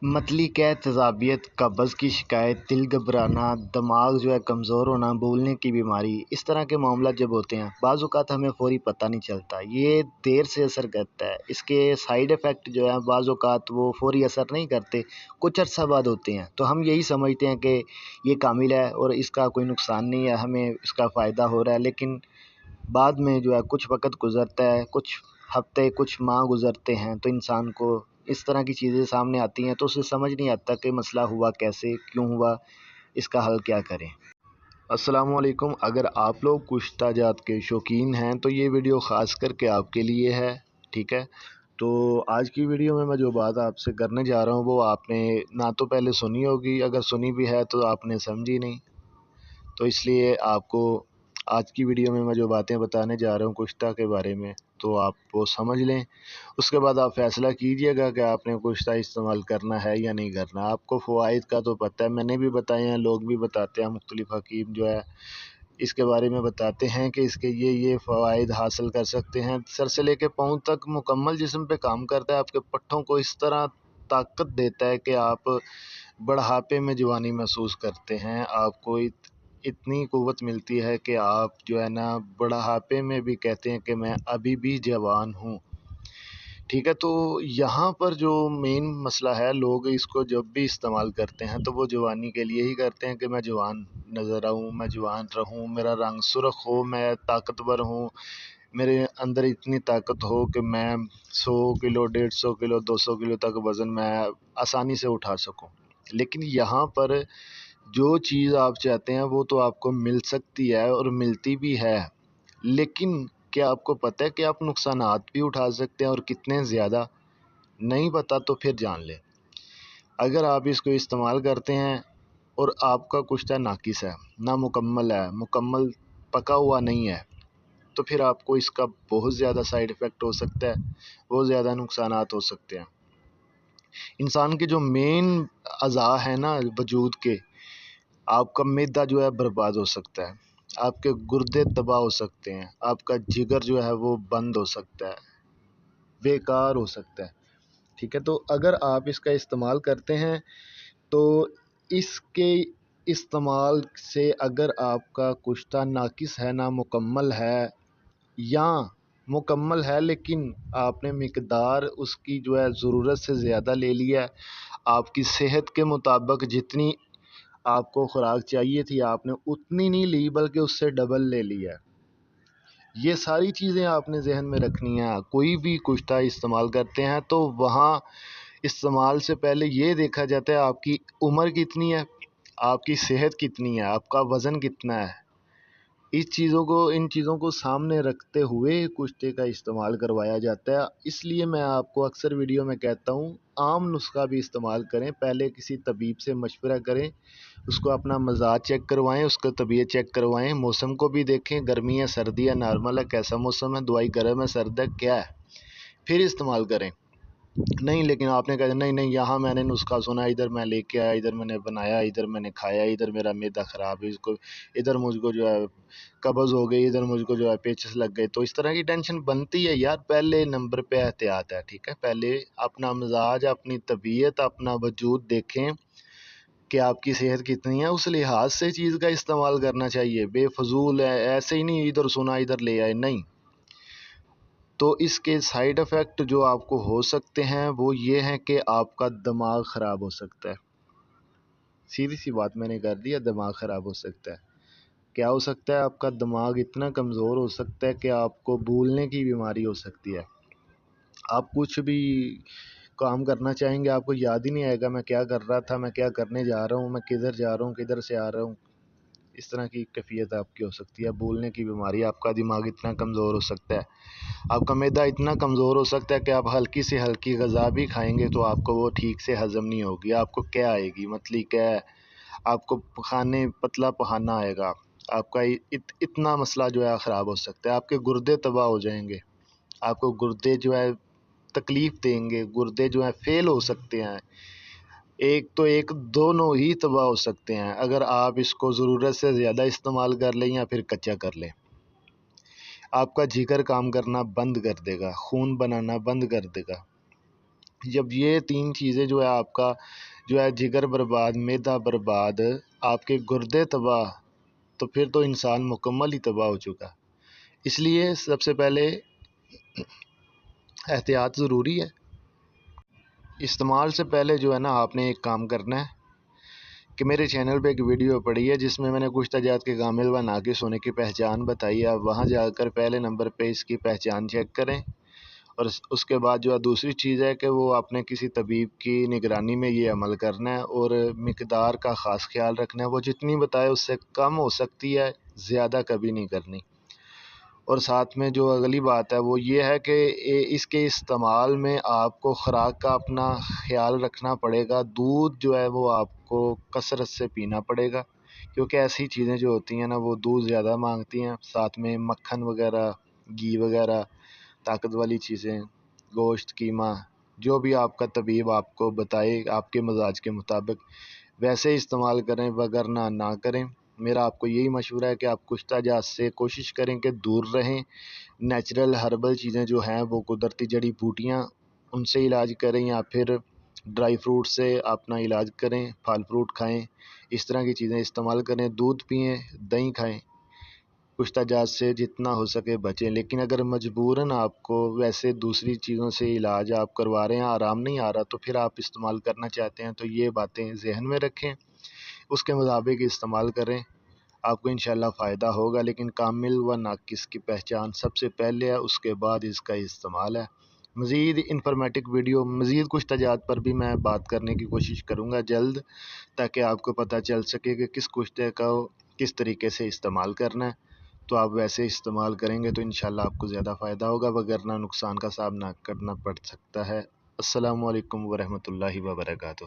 मतली क़हत तेज़ाबियत कब्ज़ की शिकायत दिल घबराना दिमाग कमज़ोर होना भूलने की बीमारी इस तरह के मामला जब होते हैं बाज़ औक़ात हमें फ़ौरी पता नहीं चलता। ये देर से असर करता है। इसके साइड इफ़ेक्ट बाज़ औक़ात वो फ़ौरी असर नहीं करते, कुछ अर्सा बाद होते हैं। तो हम यही समझते हैं कि ये कामिल है और इसका कोई नुकसान नहीं है, हमें इसका फ़ायदा हो रहा है। लेकिन बाद में कुछ वक़्त गुज़रता है, कुछ हफ़्ते कुछ माह गुज़रते हैं तो इंसान को इस तरह की चीज़ें सामने आती हैं तो उसे समझ नहीं आता कि मसला हुआ कैसे, क्यों हुआ, इसका हल क्या करें। अस्सलामु अलैकुम। अगर आप लोग कुश्ता जात के शौकीन हैं तो ये वीडियो ख़ास करके आपके लिए है, ठीक है। तो आज की वीडियो में मैं जो बात आपसे करने जा रहा हूँ वो आपने ना तो पहले सुनी होगी, अगर सुनी भी है तो आपने समझी नहीं। तो इसलिए आपको आज की वीडियो में मैं जो बातें बताने जा रहा हूँ कुश्ता के बारे में तो आप वो समझ लें। उसके बाद आप फ़ैसला कीजिएगा कि आपने कुश्ता इस्तेमाल करना है या नहीं करना। आपको फ़वाइद का तो पता है, मैंने भी बताए हैं, लोग भी बताते हैं, मुख्तलिफ़ हकीम इसके बारे में बताते हैं कि इसके ये फ़वाइद हासिल कर सकते हैं। सर से लेके पाँव तक मुकम्मल जिस्म पे काम करता है, आपके पट्ठों को इस तरह ताकत देता है कि आप बुढ़ापे में जवानी महसूस करते हैं। आपको इतनी क़ुव्वत मिलती है कि आप बुढ़ापे में भी कहते हैं कि मैं अभी भी जवान हूँ, ठीक है। तो यहाँ पर जो मेन मसला है, लोग इसको जब भी इस्तेमाल करते हैं तो वो जवानी के लिए ही करते हैं कि मैं जवान नज़र आऊँ, मैं जवान रहूँ, मेरा रंग सुर्ख हो, मैं ताकतवर हूँ, मेरे अंदर इतनी ताकत हो कि मैं 100 किलो 150 किलो 200 किलो तक वज़न मैं आसानी से उठा सकूँ। लेकिन यहाँ पर जो चीज़ आप चाहते हैं वो तो आपको मिल सकती है और मिलती भी है, लेकिन क्या आपको पता है कि आप नुकसानात भी उठा सकते हैं और कितने ज़्यादा? नहीं पता तो फिर जान लें। अगर आप इसको इस्तेमाल करते हैं और आपका कुश्ता नाकिस है, नामुकम्मल है, मुकम्मल पका हुआ नहीं है, तो फिर आपको इसका बहुत ज़्यादा साइड इफ़ेक्ट हो सकता है, बहुत ज़्यादा नुकसानात हो सकते हैं। इंसान के जो मेन अज़ा है ना वजूद के, आपका मैदा बर्बाद हो सकता है, आपके गुर्दे तबाह हो सकते हैं, आपका जिगर वो बंद हो सकता है, बेकार हो सकता है, ठीक है। तो अगर आप इसका इस्तेमाल करते हैं तो इसके इस्तेमाल से अगर आपका कुश्ता नाकिस है, नामुकम्मल है या मुकम्मल है लेकिन आपने मिक़दार उसकी ज़रूरत से ज़्यादा ले लिया है, आपकी सेहत के मुताबिक जितनी आपको खुराक चाहिए थी आपने उतनी नहीं ली बल्कि उससे डबल ले लिया। ये सारी चीज़ें आपने ज़हन में रखनी है। कोई भी कुश्ता इस्तेमाल करते हैं तो वहाँ इस्तेमाल से पहले ये देखा जाता है आपकी उम्र कितनी है, आपकी सेहत कितनी है, आपका वज़न कितना है। इन चीज़ों को सामने रखते हुए कुश्ते का इस्तेमाल करवाया जाता है। इसलिए मैं आपको अक्सर वीडियो में कहता हूँ आम नुस्खा भी इस्तेमाल करें, पहले किसी तबीब से मशवरा करें, उसको अपना मज़ाज चेक करवाएं, उसका तबीयत चेक करवाएं, मौसम को भी देखें, गर्मी है, सर्दी है, नॉर्मल है, कैसा मौसम है, दवाई गर्म है, सर्द है, क्या है, फिर इस्तेमाल करें। नहीं, लेकिन आपने कहा नहीं नहीं यहाँ मैंने नुस्खा सुना, इधर मैं लेके आया, इधर मैंने बनाया, इधर मैंने खाया, इधर मेरा मैदा ख़राब है, इसको इधर मुझको कब्ज़ हो गई, इधर मुझको पेचिस लग गए, तो इस तरह की टेंशन बनती है यार। पहले नंबर पे एहतियात है, ठीक है। पहले अपना मिजाज, अपनी तबीयत, अपना वजूद देखें कि आपकी सेहत कितनी है, उस लिहाज से चीज़ का इस्तेमाल करना चाहिए। बेफजूल है ऐसे ही नहीं इधर सुना इधर ले आए, नहीं। तो इसके साइड इफ़ेक्ट जो आपको हो सकते हैं वो ये हैं कि आपका दिमाग ख़राब हो सकता है। सीधी सी बात मैंने कर दी है, दिमाग ख़राब हो सकता है। क्या हो सकता है? आपका दिमाग इतना कमज़ोर हो सकता है कि आपको भूलने की बीमारी हो सकती है। आप कुछ भी काम करना चाहेंगे, आपको याद ही नहीं आएगा मैं क्या कर रहा था, मैं क्या करने जा रहा हूँ, मैं किधर जा रहा हूँ, किधर से आ रहा हूँ। इस तरह की कैफियत आपकी हो सकती है, भूलने की बीमारी। आपका दिमाग इतना कमज़ोर हो सकता है, आपका मैदा इतना कमज़ोर हो सकता है कि आप हल्की से हल्की ग़ज़ा भी खाएंगे तो आपको वो ठीक से हज़म नहीं होगी। आपको क्या आएगी, मतली क्या है, आपको खाने पतला पखाना आएगा। आपका इतना मसला ख़राब हो सकता है, आपके गुर्दे तबाह हो जाएंगे, आपको गुर्दे तकलीफ़ देंगे, गुर्दे फ़ेल हो सकते हैं। एक तो एक दोनों ही तबाह हो सकते हैं अगर आप इसको ज़रूरत से ज़्यादा इस्तेमाल कर लें या फिर कच्चा कर लें। आपका जिगर काम करना बंद कर देगा, खून बनाना बंद कर देगा, جب یہ 3 چیزیں جو ہے آپ کا جو ہے جگر برباد، معدہ برباد، آپ کے گردے تباہ، تو پھر تو انسان مکمل ہی تباہ ہو چکا۔ اس لیے سب سے پہلے احتیاط ضروری ہے۔ استعمال سے پہلے جو ہے نا آپ نے ایک کام کرنا ہے کہ میرے چینل پہ ایک ویڈیو پڑی ہے جس میں نے گوشت جات کے کامل و ناقص ہونے کی پہچان بتائی ہے۔ آپ وہاں جا کر پہلے نمبر پہ اس کی پہچان چیک کریں، اور اس کے بعد جو ہے دوسری چیز ہے کہ وہ آپ نے کسی طبیب کی نگرانی میں یہ عمل کرنا ہے، اور مقدار کا خاص خیال رکھنا ہے۔ وہ جتنی بتائے اس سے کم ہو سکتی ہے، زیادہ کبھی نہیں کرنی۔ اور ساتھ میں جو اگلی بات ہے وہ یہ ہے کہ اس کے استعمال میں آپ کو خوراک کا اپنا خیال رکھنا پڑے گا۔ دودھ جو ہے وہ آپ کو کثرت سے پینا پڑے گا، کیونکہ ایسی چیزیں جو ہوتی ہیں نا وہ دودھ زیادہ مانگتی ہیں۔ ساتھ میں مکھن وغیرہ، گھی وغیرہ، طاقت والی چیزیں، گوشت، قیمہ، جو بھی آپ کا طبیب آپ کو بتائے آپ کے مزاج کے مطابق ویسے استعمال کریں، وگرنہ نہ کریں۔ میرا آپ کو یہی مشورہ ہے کہ آپ کشتہ جات سے کوشش کریں کہ دور رہیں۔ نیچرل ہربل چیزیں جو ہیں وہ قدرتی جڑی بوٹیاں، ان سے علاج کریں، یا پھر ڈرائی فروٹ سے اپنا علاج کریں، پھل فروٹ کھائیں، اس طرح کی چیزیں استعمال کریں، دودھ پئیں، دہی کھائیں۔ کشتہ جات سے جتنا ہو سکے بچیں، لیکن اگر مجبوراً آپ کو ویسے دوسری چیزوں سے علاج آپ کروا رہے ہیں، آرام نہیں آ رہا، تو پھر آپ استعمال کرنا چاہتے ہیں تو یہ باتیں ذہن میں رکھیں، اس کے مطابق استعمال کریں، آپ کو انشاءاللہ فائدہ ہوگا۔ لیکن کامل و ناقص کی پہچان سب سے پہلے ہے، اس کے بعد اس کا استعمال ہے۔ مزید انفارمیٹک ویڈیو، مزید کچھ تجات پر بھی میں بات کرنے کی کوشش کروں گا جلد، تاکہ آپ کو پتہ چل سکے کہ کس کشتے کا کس طریقے سے استعمال کرنا ہے۔ تو آپ ویسے استعمال کریں گے تو انشاءاللہ آپ کو زیادہ فائدہ ہوگا، وگرنہ نقصان کا سامنا کرنا پڑ سکتا ہے۔ السلام علیکم ورحمۃ اللہ وبرکاتہ۔